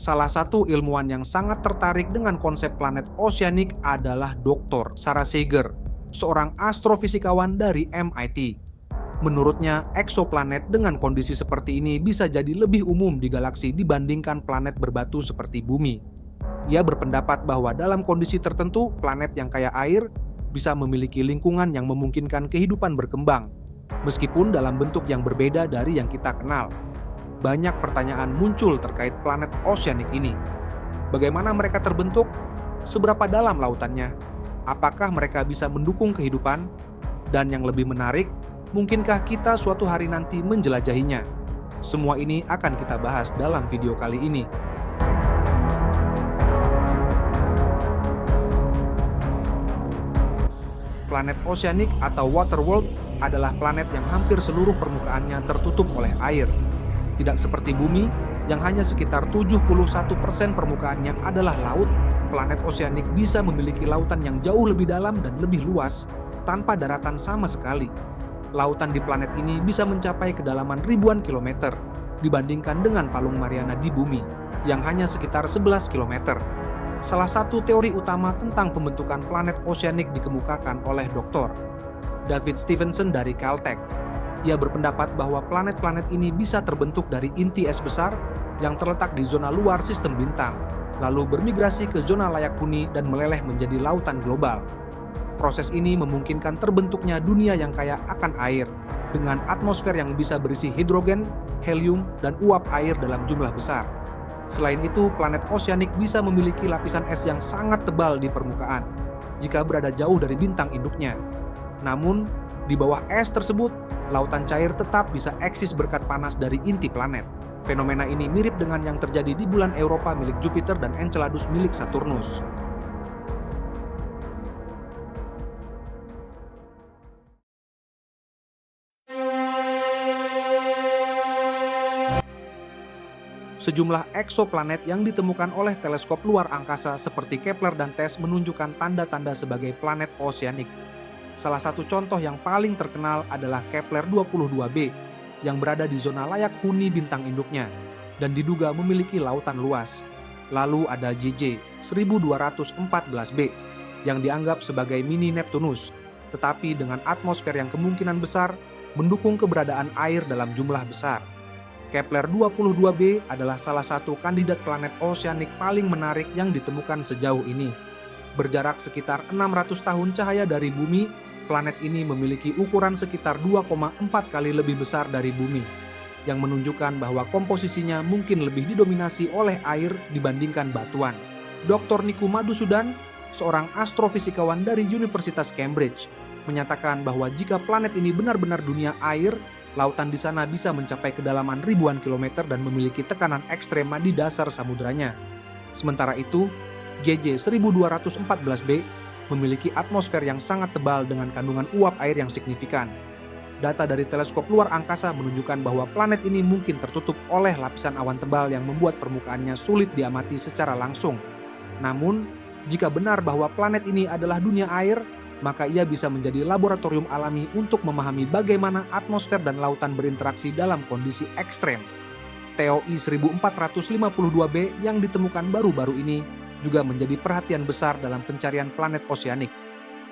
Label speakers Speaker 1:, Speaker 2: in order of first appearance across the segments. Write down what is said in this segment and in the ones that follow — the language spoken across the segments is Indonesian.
Speaker 1: Salah satu ilmuwan yang sangat tertarik dengan konsep planet oseanik adalah Dr. Sarah Sager, seorang astrofisikawan dari MIT. Menurutnya, eksoplanet dengan kondisi seperti ini bisa jadi lebih umum di galaksi dibandingkan planet berbatu seperti Bumi. Ia berpendapat bahwa dalam kondisi tertentu, planet yang kaya air bisa memiliki lingkungan yang memungkinkan kehidupan berkembang, meskipun dalam bentuk yang berbeda dari yang kita kenal. Banyak pertanyaan muncul terkait planet oseanik ini. Bagaimana mereka terbentuk? Seberapa dalam lautannya? Apakah mereka bisa mendukung kehidupan? Dan yang lebih menarik, mungkinkah kita suatu hari nanti menjelajahinya? Semua ini akan kita bahas dalam video kali ini. Planet oseanik atau water world adalah planet yang hampir seluruh permukaannya tertutup oleh air. Tidak seperti Bumi, yang hanya sekitar 71% permukaannya adalah laut. Planet oseanik bisa memiliki lautan yang jauh lebih dalam dan lebih luas, tanpa daratan sama sekali. Lautan di planet ini bisa mencapai kedalaman ribuan kilometer, dibandingkan dengan Palung Mariana di Bumi, yang hanya sekitar 11 kilometer. Salah satu teori utama tentang pembentukan planet oseanik dikemukakan oleh Dr. David Stevenson dari Caltech. Ia berpendapat bahwa planet-planet ini bisa terbentuk dari inti es besar yang terletak di zona luar sistem bintang, lalu bermigrasi ke zona layak huni dan meleleh menjadi lautan global. Proses ini memungkinkan terbentuknya dunia yang kaya akan air, dengan atmosfer yang bisa berisi hidrogen, helium, dan uap air dalam jumlah besar. Selain itu, planet oseanik bisa memiliki lapisan es yang sangat tebal di permukaan, jika berada jauh dari bintang induknya. Namun, di bawah es tersebut, lautan cair tetap bisa eksis berkat panas dari inti planet. Fenomena ini mirip dengan yang terjadi di bulan Europa milik Jupiter dan Enceladus milik Saturnus. Sejumlah eksoplanet yang ditemukan oleh teleskop luar angkasa seperti Kepler dan TESS menunjukkan tanda-tanda sebagai planet oseanik. Salah satu contoh yang paling terkenal adalah Kepler 22b yang berada di zona layak huni bintang induknya dan diduga memiliki lautan luas. Lalu ada JJ 1214b yang dianggap sebagai mini Neptunus, tetapi dengan atmosfer yang kemungkinan besar mendukung keberadaan air dalam jumlah besar. Kepler 22b adalah salah satu kandidat planet oseanik paling menarik yang ditemukan sejauh ini. Berjarak sekitar 600 tahun cahaya dari Bumi, planet ini memiliki ukuran sekitar 2,4 kali lebih besar dari Bumi, yang menunjukkan bahwa komposisinya mungkin lebih didominasi oleh air dibandingkan batuan. Dr. Niku Madhusudan, seorang astrofisikawan dari Universitas Cambridge, menyatakan bahwa jika planet ini benar-benar dunia air, lautan di sana bisa mencapai kedalaman ribuan kilometer dan memiliki tekanan ekstrema di dasar samudranya. Sementara itu, JJ 1214b memiliki atmosfer yang sangat tebal dengan kandungan uap air yang signifikan. Data dari teleskop luar angkasa menunjukkan bahwa planet ini mungkin tertutup oleh lapisan awan tebal yang membuat permukaannya sulit diamati secara langsung. Namun, jika benar bahwa planet ini adalah dunia air, maka ia bisa menjadi laboratorium alami untuk memahami bagaimana atmosfer dan lautan berinteraksi dalam kondisi ekstrem. TOI 1452b yang ditemukan baru-baru ini juga menjadi perhatian besar dalam pencarian planet oseanik.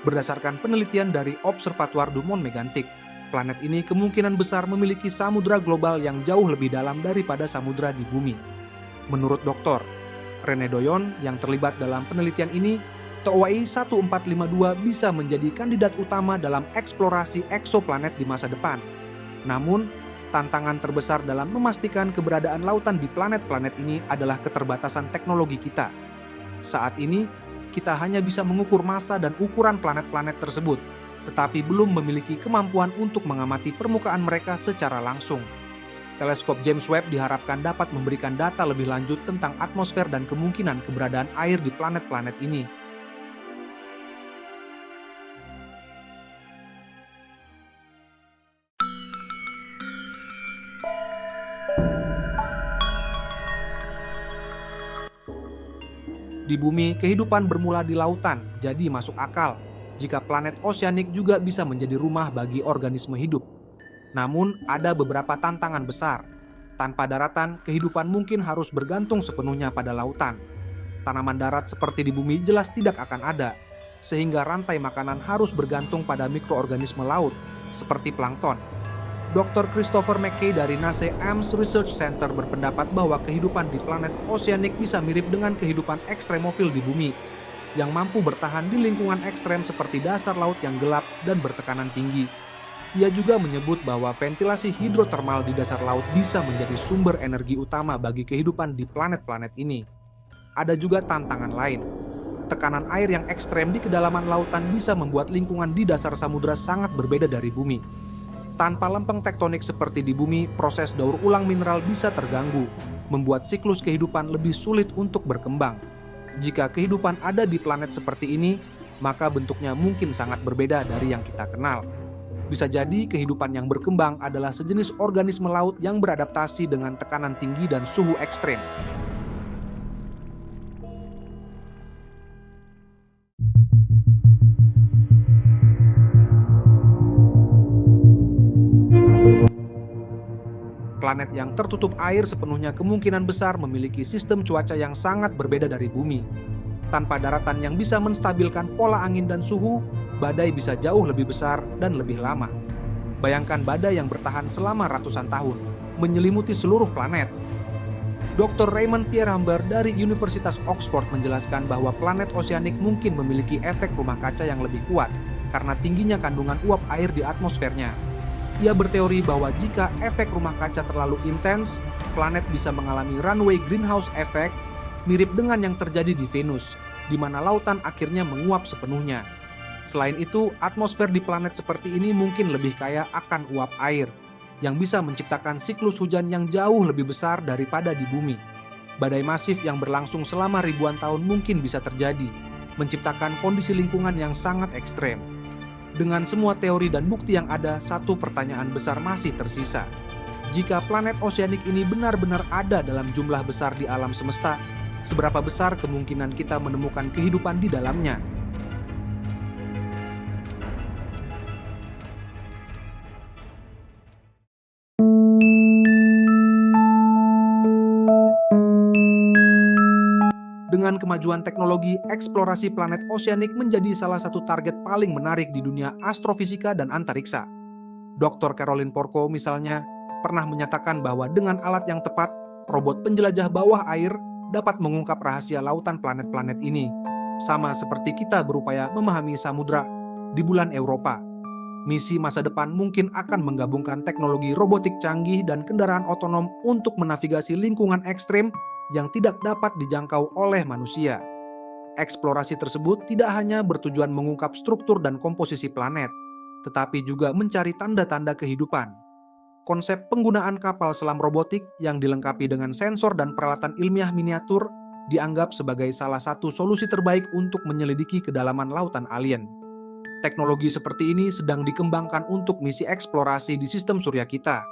Speaker 1: Berdasarkan penelitian dari Observatoire du Mont Mégantic, planet ini kemungkinan besar memiliki samudra global yang jauh lebih dalam daripada samudra di Bumi. Menurut Dr. René Doyon yang terlibat dalam penelitian ini, TOI 1452 bisa menjadi kandidat utama dalam eksplorasi eksoplanet di masa depan. Namun, tantangan terbesar dalam memastikan keberadaan lautan di planet-planet ini adalah keterbatasan teknologi kita. Saat ini, kita hanya bisa mengukur massa dan ukuran planet-planet tersebut, tetapi belum memiliki kemampuan untuk mengamati permukaan mereka secara langsung. Teleskop James Webb diharapkan dapat memberikan data lebih lanjut tentang atmosfer dan kemungkinan keberadaan air di planet-planet ini. Di Bumi, kehidupan bermula di lautan, jadi masuk akal jika planet oseanik juga bisa menjadi rumah bagi organisme hidup. Namun, ada beberapa tantangan besar. Tanpa daratan, kehidupan mungkin harus bergantung sepenuhnya pada lautan. Tanaman darat seperti di bumi jelas tidak akan ada, sehingga rantai makanan harus bergantung pada mikroorganisme laut, seperti plankton. Dr. Christopher McKay dari NASA Ames Research Center berpendapat bahwa kehidupan di planet oseanik bisa mirip dengan kehidupan ekstremofil di bumi, yang mampu bertahan di lingkungan ekstrem seperti dasar laut yang gelap dan bertekanan tinggi. Ia juga menyebut bahwa ventilasi hidrotermal di dasar laut bisa menjadi sumber energi utama bagi kehidupan di planet-planet ini. Ada juga tantangan lain. Tekanan air yang ekstrem di kedalaman lautan bisa membuat lingkungan di dasar samudra sangat berbeda dari bumi. Tanpa lempeng tektonik seperti di bumi, proses daur ulang mineral bisa terganggu, membuat siklus kehidupan lebih sulit untuk berkembang. Jika kehidupan ada di planet seperti ini, maka bentuknya mungkin sangat berbeda dari yang kita kenal. Bisa jadi kehidupan yang berkembang adalah sejenis organisme laut yang beradaptasi dengan tekanan tinggi dan suhu ekstrem. Planet yang tertutup air sepenuhnya kemungkinan besar memiliki sistem cuaca yang sangat berbeda dari bumi. Tanpa daratan yang bisa menstabilkan pola angin dan suhu, badai bisa jauh lebih besar dan lebih lama. Bayangkan badai yang bertahan selama ratusan tahun, menyelimuti seluruh planet. Dr. Raymond Pierre Humber dari Universitas Oxford menjelaskan bahwa planet oseanik mungkin memiliki efek rumah kaca yang lebih kuat karena tingginya kandungan uap air di atmosfernya. Ia berteori bahwa jika efek rumah kaca terlalu intens, planet bisa mengalami runaway greenhouse effect mirip dengan yang terjadi di Venus, di mana lautan akhirnya menguap sepenuhnya. Selain itu, atmosfer di planet seperti ini mungkin lebih kaya akan uap air, yang bisa menciptakan siklus hujan yang jauh lebih besar daripada di bumi. Badai masif yang berlangsung selama ribuan tahun mungkin bisa terjadi, menciptakan kondisi lingkungan yang sangat ekstrem. Dengan semua teori dan bukti yang ada, satu pertanyaan besar masih tersisa. Jika planet oseanik ini benar-benar ada dalam jumlah besar di alam semesta, seberapa besar kemungkinan kita menemukan kehidupan di dalamnya? Dengan kemajuan teknologi, eksplorasi planet oseanik menjadi salah satu target paling menarik di dunia astrofisika dan antariksa. Dr. Caroline Porco misalnya pernah menyatakan bahwa dengan alat yang tepat, robot penjelajah bawah air dapat mengungkap rahasia lautan planet-planet ini, sama seperti kita berupaya memahami samudra di bulan Europa. Misi masa depan mungkin akan menggabungkan teknologi robotik canggih dan kendaraan otonom untuk menavigasi lingkungan ekstrem yang tidak dapat dijangkau oleh manusia. Eksplorasi tersebut tidak hanya bertujuan mengungkap struktur dan komposisi planet, tetapi juga mencari tanda-tanda kehidupan. Konsep penggunaan kapal selam robotik yang dilengkapi dengan sensor dan peralatan ilmiah miniatur dianggap sebagai salah satu solusi terbaik untuk menyelidiki kedalaman lautan alien. Teknologi seperti ini sedang dikembangkan untuk misi eksplorasi di sistem surya kita,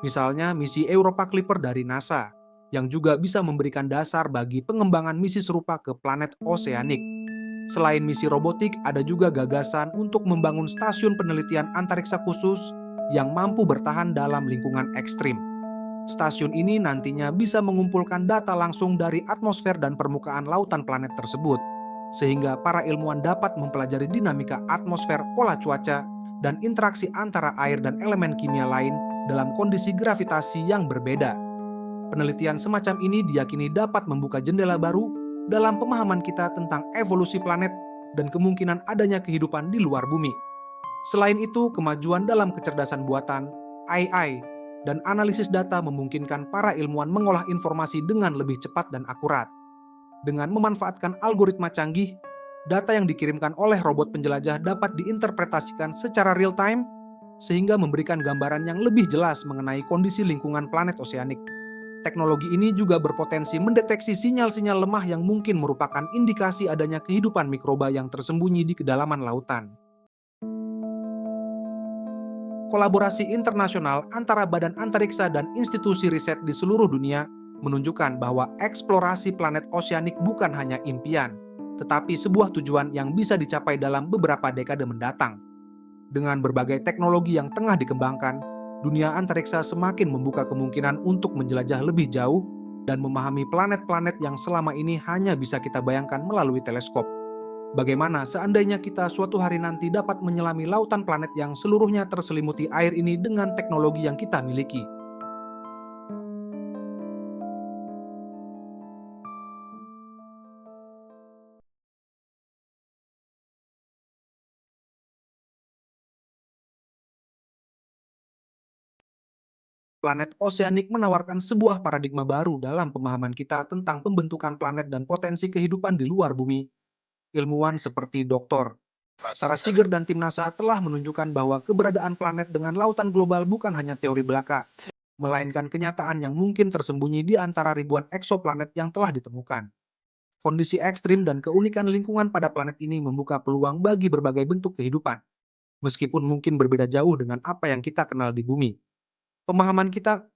Speaker 1: misalnya misi Europa Clipper dari NASA, yang juga bisa memberikan dasar bagi pengembangan misi serupa ke planet oseanik. Selain misi robotik, ada juga gagasan untuk membangun stasiun penelitian antariksa khusus yang mampu bertahan dalam lingkungan ekstrim. Stasiun ini nantinya bisa mengumpulkan data langsung dari atmosfer dan permukaan lautan planet tersebut, sehingga para ilmuwan dapat mempelajari dinamika atmosfer, pola cuaca, dan interaksi antara air dan elemen kimia lain dalam kondisi gravitasi yang berbeda. Penelitian semacam ini diyakini dapat membuka jendela baru dalam pemahaman kita tentang evolusi planet dan kemungkinan adanya kehidupan di luar bumi. Selain itu, kemajuan dalam kecerdasan buatan, AI, dan analisis data memungkinkan para ilmuwan mengolah informasi dengan lebih cepat dan akurat. Dengan memanfaatkan algoritma canggih, data yang dikirimkan oleh robot penjelajah dapat diinterpretasikan secara real-time sehingga memberikan gambaran yang lebih jelas mengenai kondisi lingkungan planet oseanik. Teknologi ini juga berpotensi mendeteksi sinyal-sinyal lemah yang mungkin merupakan indikasi adanya kehidupan mikroba yang tersembunyi di kedalaman lautan. Kolaborasi internasional antara badan antariksa dan institusi riset di seluruh dunia menunjukkan bahwa eksplorasi planet oseanik bukan hanya impian, tetapi sebuah tujuan yang bisa dicapai dalam beberapa dekade mendatang. Dengan berbagai teknologi yang tengah dikembangkan, Dunia antariksa semakin membuka kemungkinan untuk menjelajah lebih jauh dan memahami planet-planet yang selama ini hanya bisa kita bayangkan melalui teleskop. Bagaimana seandainya kita suatu hari nanti dapat menyelami lautan planet yang seluruhnya terselimuti air ini dengan teknologi yang kita miliki? Planet oseanik menawarkan sebuah paradigma baru dalam pemahaman kita tentang pembentukan planet dan potensi kehidupan di luar bumi. Ilmuwan seperti Dr. Sarah Seager dan tim NASA telah menunjukkan bahwa keberadaan planet dengan lautan global bukan hanya teori belaka, melainkan kenyataan yang mungkin tersembunyi di antara ribuan eksoplanet yang telah ditemukan. Kondisi ekstrim dan keunikan lingkungan pada planet ini membuka peluang bagi berbagai bentuk kehidupan, meskipun mungkin berbeda jauh dengan apa yang kita kenal di bumi. Pemahaman kita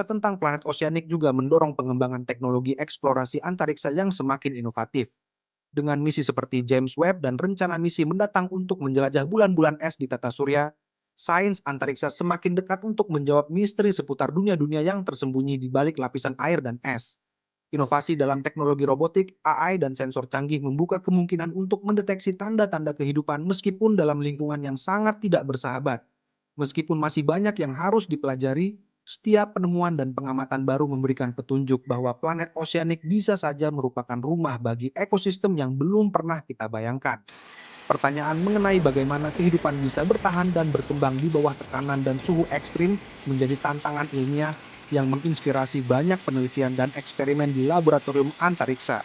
Speaker 1: tentang planet oseanik juga mendorong pengembangan teknologi eksplorasi antariksa yang semakin inovatif. Dengan misi seperti James Webb dan rencana misi mendatang untuk menjelajah bulan-bulan es di tata surya, sains antariksa semakin dekat untuk menjawab misteri seputar dunia-dunia yang tersembunyi di balik lapisan air dan es. Inovasi dalam teknologi robotik, AI, dan sensor canggih membuka kemungkinan untuk mendeteksi tanda-tanda kehidupan meskipun dalam lingkungan yang sangat tidak bersahabat. Meskipun masih banyak yang harus dipelajari, setiap penemuan dan pengamatan baru memberikan petunjuk bahwa planet oseanik bisa saja merupakan rumah bagi ekosistem yang belum pernah kita bayangkan. Pertanyaan mengenai bagaimana kehidupan bisa bertahan dan berkembang di bawah tekanan dan suhu ekstrim menjadi tantangan ilmiah yang menginspirasi banyak penelitian dan eksperimen di laboratorium antariksa.